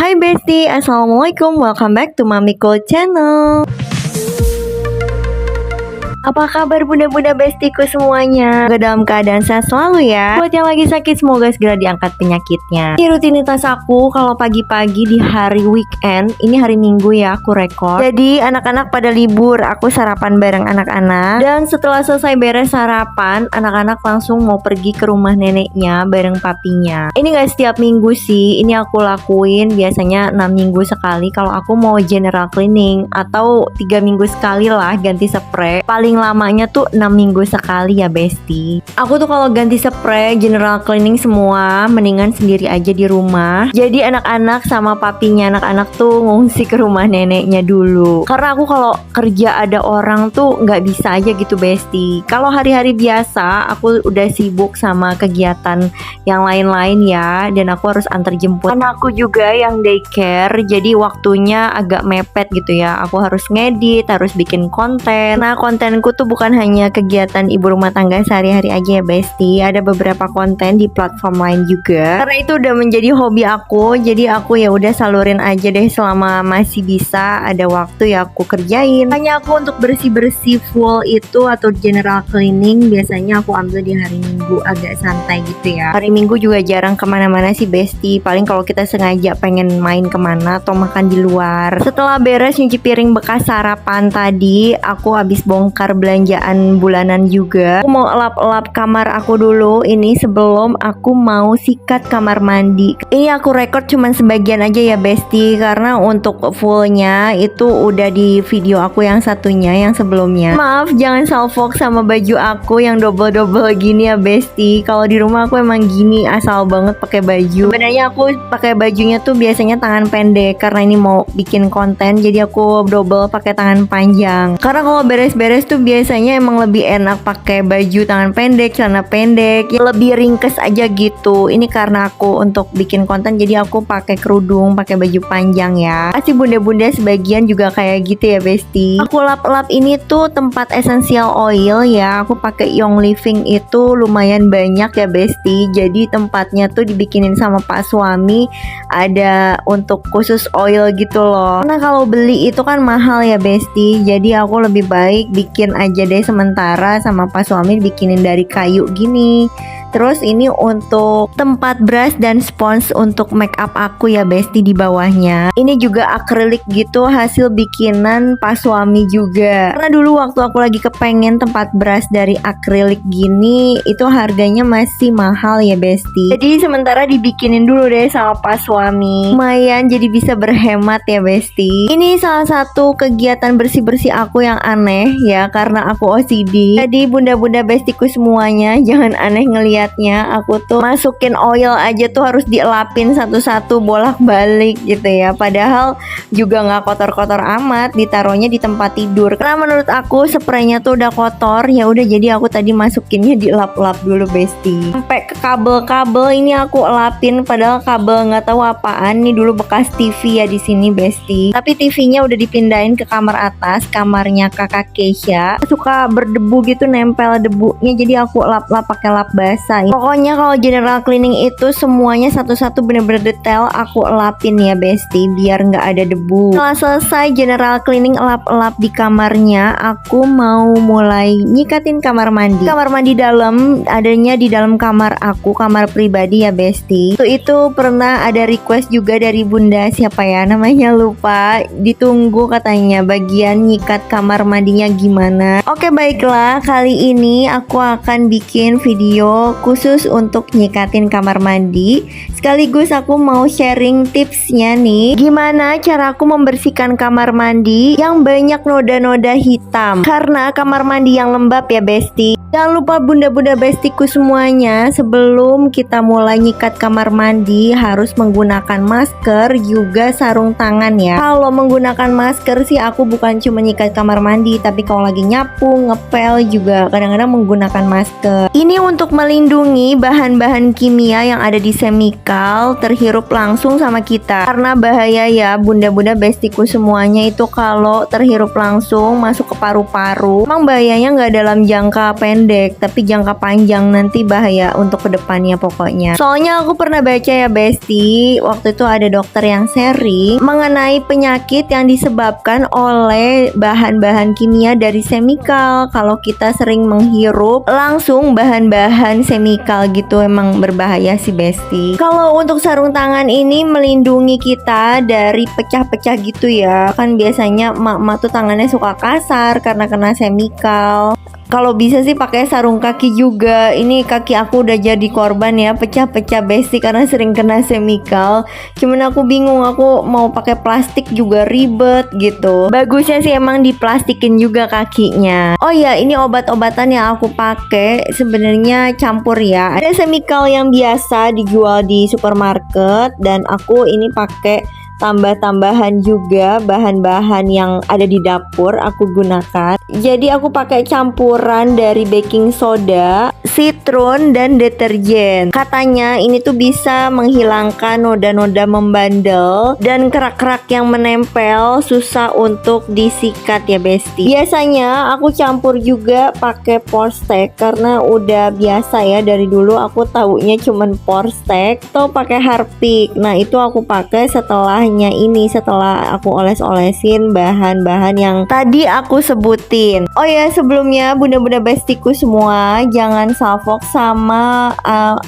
Hai Besti, Assalamualaikum, welcome back to Mamiko Channel. Apa kabar bunda-bunda bestiku semuanya? Semoga dalam keadaan sehat selalu ya. Buat yang lagi sakit semoga segera diangkat penyakitnya. Ini rutinitas aku kalau pagi-pagi di hari weekend. Ini hari Minggu ya aku rekod. Jadi anak-anak pada libur, aku sarapan bareng anak-anak. Dan setelah selesai beres sarapan, anak-anak langsung mau pergi ke rumah neneknya bareng papinya. Ini gak setiap minggu sih, ini aku lakuin biasanya 6 minggu sekali. Kalau aku mau general cleaning atau 3 minggu sekali lah ganti spray. Paling lamanya tuh 6 minggu sekali ya Besti. Aku tuh kalau ganti spray general cleaning semua mendingan sendiri aja di rumah. Jadi anak-anak sama papinya anak-anak tuh ngungsi ke rumah neneknya dulu. Karena aku kalau kerja ada orang tuh nggak bisa aja gitu Besti. Kalau hari-hari biasa aku udah sibuk sama kegiatan yang lain-lain ya, dan aku harus antar jemput anakku juga yang daycare. Jadi waktunya agak mepet gitu ya. Aku harus ngedit, harus bikin konten. Nah kontenku tuh bukan hanya kegiatan ibu rumah tangga sehari-hari aja ya Besti. Ada beberapa konten di platform lain juga. Karena itu udah menjadi hobi aku, jadi aku ya udah salurin aja deh selama masih bisa ada waktu ya aku kerjain. Hanya aku untuk bersih-bersih full itu atau general cleaning biasanya aku ambil di hari Minggu, agak santai gitu ya. Hari Minggu juga jarang kemana-mana sih Besti. Paling kalau kita sengaja pengen main kemana atau makan di luar. Setelah beres nyuci piring bekas sarapan tadi, aku habis bongkar belanjaan bulanan juga. Aku mau elap-elap kamar aku dulu ini sebelum aku mau sikat kamar mandi. Ini aku record cuman sebagian aja ya Besti, karena untuk fullnya itu udah di video aku yang satunya, yang sebelumnya. Maaf jangan salfok sama baju aku yang double-double gini ya Besti. Kalau di rumah aku emang gini asal banget pakai baju. Sebenarnya aku pakai bajunya tuh biasanya tangan pendek karena ini mau bikin konten, jadi aku double pakai tangan panjang. Karena kalau beres-beres tuh biasanya emang lebih enak pakai baju tangan pendek, celana pendek, ya lebih ringkes aja gitu. Ini karena aku untuk bikin konten jadi aku pakai kerudung, pakai baju panjang ya. Pasti bunda-bunda sebagian juga kayak gitu ya Besti. Aku lap-lap ini tuh tempat essential oil ya. Aku pakai Young Living itu lumayan banyak ya Besti. Jadi tempatnya tuh dibikinin sama pak suami, ada untuk khusus oil gitu loh. Karena kalau beli itu kan mahal ya Besti. Jadi aku lebih baik bikin aja deh sementara sama pas suami bikinin dari kayu gini. Terus ini untuk tempat brush dan spons untuk make up aku ya Besti di bawahnya. Ini juga akrilik gitu hasil bikinan pas suami juga. Karena dulu waktu aku lagi kepengen tempat brush dari akrilik gini, itu harganya masih mahal ya Besti. Jadi sementara dibikinin dulu deh sama pas suami. Lumayan jadi bisa berhemat ya Besti. Ini salah satu kegiatan bersih-bersih aku yang aneh ya, karena aku OCD. Jadi bunda-bunda bestiku semuanya jangan aneh ngeliatnya. Aku tuh masukin oil aja tuh harus dielapin satu-satu bolak-balik gitu ya. Padahal juga nggak kotor-kotor amat, ditaruhnya di tempat tidur. Karena menurut aku spraynya tuh udah kotor, ya udah jadi aku tadi masukinnya dilap-lap dulu Besti. Sampai ke kabel-kabel ini aku elapin, padahal kabel nggak tahu apaan. Nih dulu bekas TV ya di sini Besti. Tapi TV-nya udah dipindahin ke kamar atas, kamarnya kakak Keisha. Suka berdebu gitu, nempel debunya, jadi aku lap-lap pakai lap basah. Pokoknya kalau general cleaning itu semuanya satu-satu bener-bener detail aku elapin ya Besti, biar nggak ada debu. Setelah selesai general cleaning elap-elap di kamarnya, aku mau mulai nyikatin kamar mandi. Kamar mandi dalam adanya di dalam kamar aku, kamar pribadi ya Besti. Itu pernah ada request juga dari bunda siapa ya namanya lupa, ditunggu katanya bagian nyikat kamar mandinya gimana. Oke baiklah, kali ini aku akan bikin video khusus untuk nyikatin kamar mandi. Sekaligus aku mau sharing tipsnya nih, gimana cara aku membersihkan kamar mandi yang banyak noda-noda hitam. Karena kamar mandi yang lembab ya Besti. Jangan lupa bunda-bunda bestiku semuanya, sebelum kita mulai nyikat kamar mandi harus menggunakan masker juga sarung tangan ya. Kalau menggunakan masker sih aku bukan cuma nyikat kamar mandi, tapi kalau lagi nyapu, ngepel juga kadang-kadang menggunakan masker. Ini untuk melindungi bahan-bahan kimia yang ada di semikal terhirup langsung sama kita. Karena bahaya ya bunda-bunda bestiku semuanya itu kalau terhirup langsung masuk ke paru-paru. Emang bahayanya nggak dalam jangka pendek pendek, tapi jangka panjang nanti bahaya untuk kedepannya pokoknya. Soalnya aku pernah baca ya Besti, waktu itu ada dokter yang sharing mengenai penyakit yang disebabkan oleh bahan-bahan kimia dari chemical. Kalau kita sering menghirup langsung bahan-bahan chemical gitu emang berbahaya sih Besti. Kalau untuk sarung tangan ini melindungi kita dari pecah-pecah gitu ya. Kan biasanya emak-emak tuh tangannya suka kasar karena kena chemical. Kalau bisa sih pakai sarung kaki juga. Ini kaki aku udah jadi korban ya, pecah-pecah Besti karena sering kena chemical. Cuman aku bingung, aku mau pakai plastik juga ribet gitu. Bagusnya sih emang diplastikin juga kakinya. Oh ya, ini obat-obatan yang aku pakai sebenarnya campur ya. Ada chemical yang biasa dijual di supermarket dan aku ini pakai tambah-tambahan juga bahan-bahan yang ada di dapur aku gunakan. Jadi aku pakai campuran dari baking soda, citron, dan deterjen. Katanya ini tuh bisa menghilangkan noda-noda membandel dan kerak-kerak yang menempel susah untuk disikat ya Besti. Biasanya aku campur juga pakai Porsteak karena udah biasa ya, dari dulu aku taunya cuman Porsteak atau pakai Harpic. Nah itu aku pakai setelah setelah aku oles-olesin bahan-bahan yang tadi aku sebutin. Oh ya, sebelumnya bunda-bunda bestiku semua, jangan salfok sama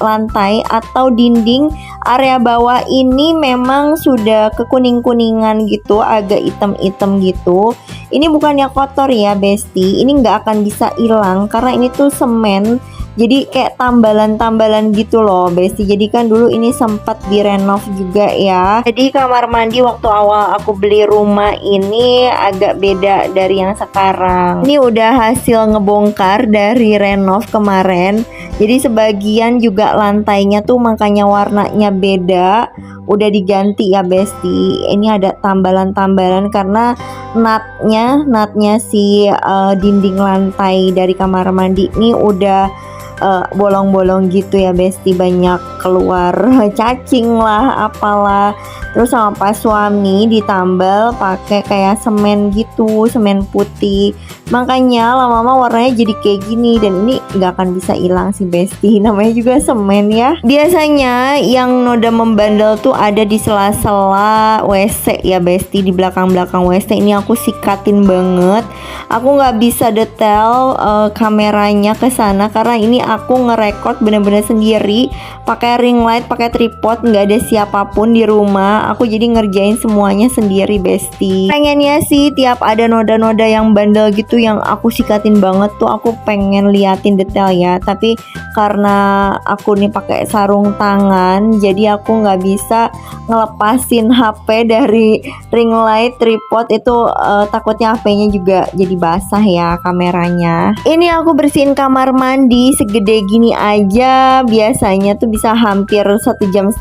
lantai atau dinding area bawah ini memang sudah kekuning-kuningan gitu, agak hitam-hitam gitu. Ini bukannya kotor ya Besti, ini nggak akan bisa hilang karena ini tuh semen. Jadi kayak tambalan-tambalan gitu loh Besti. Jadi kan dulu ini sempat direnov juga ya. Jadi kamar mandi waktu awal aku beli rumah ini agak beda dari yang sekarang. Ini udah hasil ngebongkar dari renov kemarin. Jadi sebagian juga lantainya tuh makanya warnanya beda, udah diganti ya Besti. Ini ada tambalan-tambalan karena natnya si dinding lantai dari kamar mandi ini udah bolong-bolong gitu ya Besti, banyak keluar cacing lah apalah. Terus sama pas suami ditambal pakai kayak semen gitu, semen putih. Makanya lama-lama warnanya jadi kayak gini dan ini nggak akan bisa hilang sih Besti. Namanya juga semen ya. Biasanya yang noda membandel tuh ada di sela-sela WC ya Besti, di belakang-belakang WC. Ini aku sikatin banget. Aku nggak bisa detail kameranya ke sana karena ini aku ngerekord bener-bener sendiri pakai ring light, pakai tripod, nggak ada siapapun di rumah. Aku jadi ngerjain semuanya sendiri Besti. Pengennya sih tiap ada noda-noda yang bandel gitu yang aku sikatin banget tuh aku pengen liatin detail ya. Tapi karena aku nih pakai sarung tangan, jadi aku nggak bisa ngelepasin HP dari ring light tripod itu, takutnya HP-nya juga jadi basah ya kameranya. Ini aku bersihin kamar mandi segede gini aja biasanya tuh bisa hampir 1,5 jam.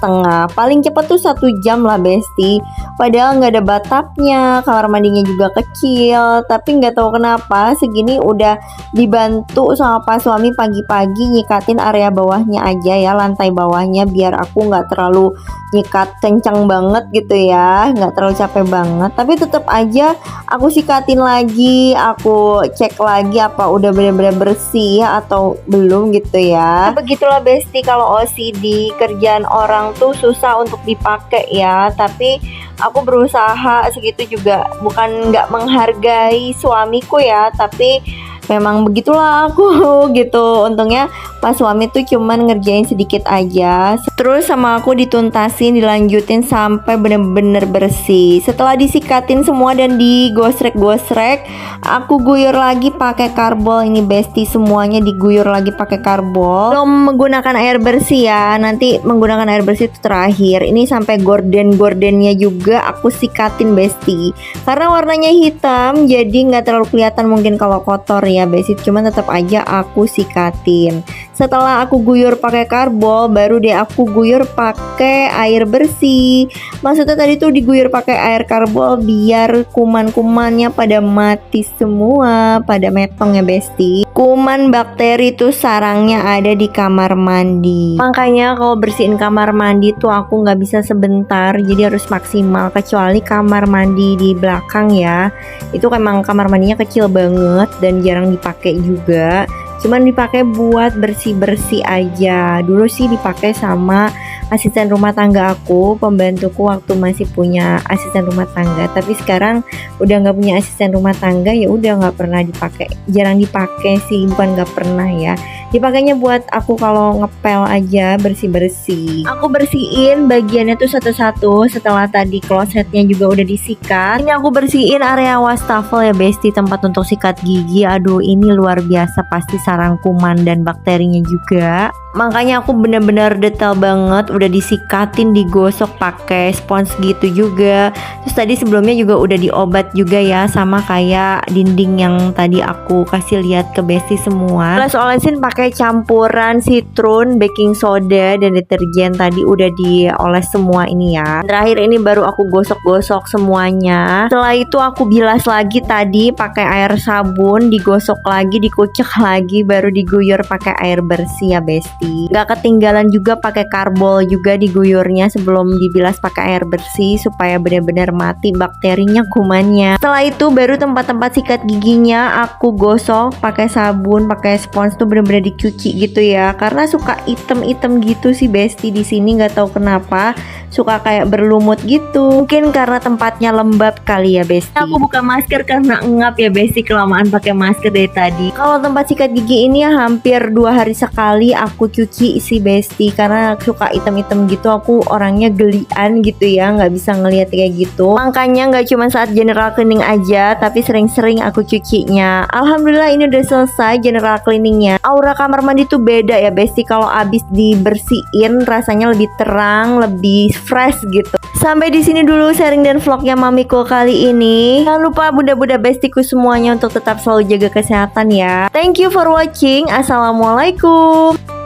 Paling cepat tuh 1 jam lah Besti. Padahal nggak ada batapnya, kamar mandinya juga kecil. Tapi nggak tahu kenapa segini udah dibantu sama pas suami pagi-pagi nyikatin area bawahnya aja ya, lantai bawahnya, biar aku nggak terlalu nyikat kencang banget gitu ya, nggak terlalu capek banget. Tapi tetap aja aku sikatin lagi, aku cek lagi apa udah benar-benar bersih atau belum gitu ya. Begitulah Besti, kalau OCD kerjaan orang tuh susah untuk dipakai ya. Tapi aku berusaha segitu juga, bukan nggak menghargai suamiku ya, tapi memang begitulah aku gitu. Untungnya pas suami tuh cuman ngerjain sedikit aja, terus sama aku dituntasin, dilanjutin sampai bener-bener bersih. Setelah disikatin semua dan digosrek-gosrek, aku guyur lagi pakai karbol. Ini Besti, semuanya diguyur lagi pakai karbol. Belum menggunakan air bersih ya, nanti menggunakan air bersih itu terakhir. Ini sampai gorden-gordennya juga aku sikatin Besti, karena warnanya hitam jadi nggak terlalu kelihatan mungkin kalau kotor ya Besti, cuman tetap aja aku sikatin. Setelah aku guyur pakai karbol, baru deh aku guyur pakai air bersih. Maksudnya tadi tuh diguyur pakai air karbol biar kuman-kumannya pada mati semua, pada metong ya Besti. Kuman bakteri tuh sarangnya ada di kamar mandi. Makanya kalau bersihin kamar mandi tuh aku nggak bisa sebentar, jadi harus maksimal. Kecuali kamar mandi di belakang ya, itu emang kamar mandinya kecil banget dan jarang dipakai juga. cuman dipakai buat bersih-bersih aja. Dulu sih dipakai sama asisten rumah tangga aku, pembantuku waktu masih punya asisten rumah tangga. Tapi sekarang udah nggak punya asisten rumah tangga, ya udah nggak pernah dipakai, jarang dipakai sih, bukan nggak pernah ya. Dipakainya buat aku kalau ngepel aja, bersih-bersih. Aku bersihin bagiannya tuh satu-satu setelah tadi klosetnya juga udah disikat. Ini aku bersihin area wastafel ya besti, tempat untuk sikat gigi. Aduh, ini luar biasa, pasti sarang kuman dan bakterinya juga. Makanya aku bener-bener detail banget, udah disikatin, digosok pakai spons gitu juga. Terus tadi sebelumnya juga udah diobat juga ya, sama kayak dinding yang tadi aku kasih lihat ke besti semua. Oles-olesin pakai campuran citron, baking soda, dan deterjen. Tadi udah dioles semua ini ya. Terakhir ini baru aku gosok-gosok semuanya. Setelah itu aku bilas lagi tadi pakai air sabun, digosok lagi, dikucek lagi, baru diguyur pakai air bersih ya besti. Gak ketinggalan juga pakai karbol juga diguyurnya sebelum dibilas pakai air bersih supaya benar-benar mati bakterinya, kumannya. Setelah itu baru tempat-tempat sikat giginya aku gosok pakai sabun, pakai spons tuh benar-benar dicuci gitu ya, karena suka item-item gitu sih besti di sini, nggak tahu kenapa suka kayak berlumut gitu. Mungkin karena tempatnya lembab kali ya besti. Aku buka masker karena ngap ya besti, kelamaan pakai masker dari tadi. Kalau tempat sikat gigi ini ya hampir 2 hari sekali aku cuci sih besti, karena suka item-item gitu. Aku orangnya gelian gitu ya, nggak bisa ngelihat kayak gitu. Makanya nggak cuma saat general cleaning aja, tapi sering-sering aku cucinya. Alhamdulillah ini udah selesai general cleaningnya. Aura kamar mandi tuh beda ya besti, kalau abis dibersihin rasanya lebih terang, lebih fresh gitu. Sampai di sini dulu sharing dan vlognya Mamiko kali ini. Jangan lupa bunda-bunda bestiku semuanya untuk tetap selalu jaga kesehatan ya. Thank you for watching. Assalamualaikum.